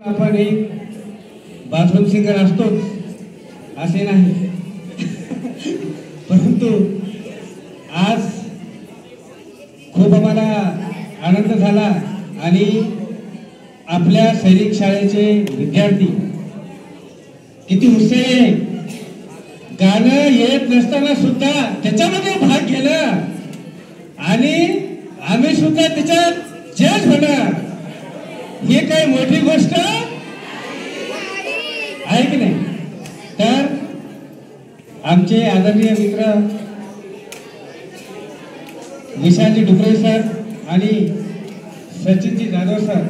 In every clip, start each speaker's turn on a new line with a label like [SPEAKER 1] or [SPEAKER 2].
[SPEAKER 1] आपण एक bathroom singer असतोच असे नाही, परंतु आज खूप आम्हाला आनंद झाला आणि आपल्या सैनिक शाळेचे विद्यार्थी किती उत्साही गाणं येत नसताना सुद्धा त्याच्यामध्ये भाग घेणं आणि आम्ही सुद्धा त्याच्यात जज होणं हे काही मोठी गोष्ट आहे की नाही. तर आमचे आदरणीय मित्र विशालजी डुकरे सर आणि सचिनजी जाधव सर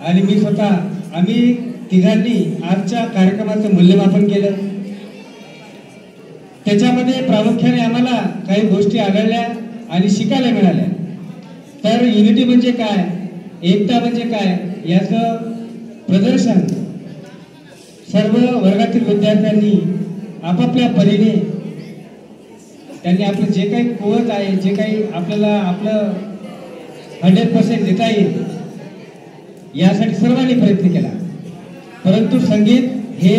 [SPEAKER 1] आणि मी स्वतः आम्ही तिघांनी आजच्या कार्यक्रमाचं मूल्यमापन केलं. त्याच्यामध्ये प्रामुख्याने आम्हाला काही गोष्टी आढळल्या आणि शिकायला मिळाल्या. तर युनिटी म्हणजे काय, एकता म्हणजे काय याचं प्रदर्शन सर्व वर्गातील विद्यार्थ्यांनी आपापल्या परीने त्यांनी आपलं जे काही कुवत आहे, जे काही आपल्याला आपलं 100% देता येईल यासाठी सर्वांनी प्रयत्न केला. परंतु संगीत हे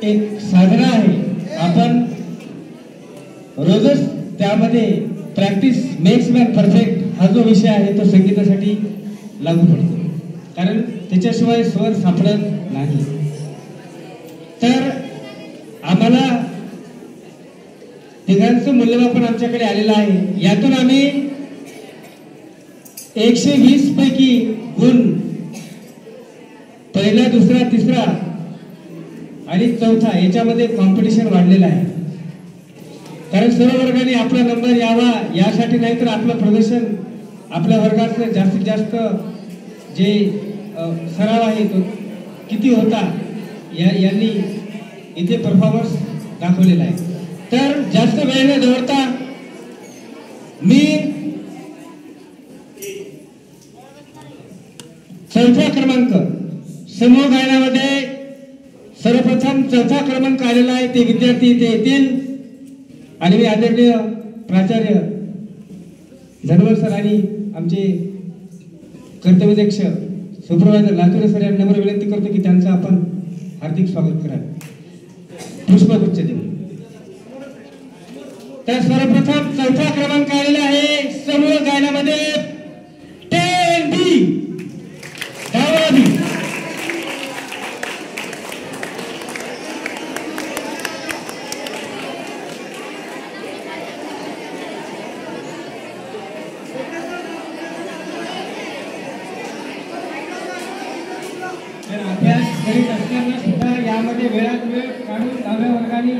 [SPEAKER 1] एक साधना आहे. आपण रोजच त्यामध्ये प्रॅक्टिस मेक्स मॅन परफेक्ट हा जो विषय आहे तो संगीतासाठी लागू पडतो, कारण त्याच्याशिवाय स्वर सापडत नाही. तर आम्हाला तिघांचं मूल्यमापन आमच्याकडे आलेलं आहे. यातून आम्ही 120 पैकी गुण पहिला, दुसरा, तिसरा आणि चौथा याच्यामध्ये कॉम्पिटिशन वाढलेलं आहे. कारण सर्व वर्गाने आपला नंबर यावा यासाठी, नाही तर आपलं प्रदर्शन आपल्या वर्गाचं जास्तीत जास्त जे सराव आहे तो किती होता यांनी इथे परफॉर्मन्स दाखवलेला आहे. तर जास्त वेळ न दौडता मी चौथा क्रमांक समूह गायनामध्ये सर्वप्रथम चौथा क्रमांक आलेला आहे. ते विद्यार्थी इथे येतील आणि मी आदरणीय प्राचार्य धनवर सर आणि आमचे कर्तव्याध्यक्ष सुप्रभात लातूर सर यांना नम्र विनंती करतो की त्यांचं आपण हार्दिक स्वागत करावे, पुष्पगुच्छ देऊ. तर सर्वप्रथम चौथा क्रमांक आलेला आहे समूह गायनामध्ये 10B धावावी. अभ्यास करीत असताना सुद्धा यामध्ये वेळात वेळ काढून 10व्या वर्गाने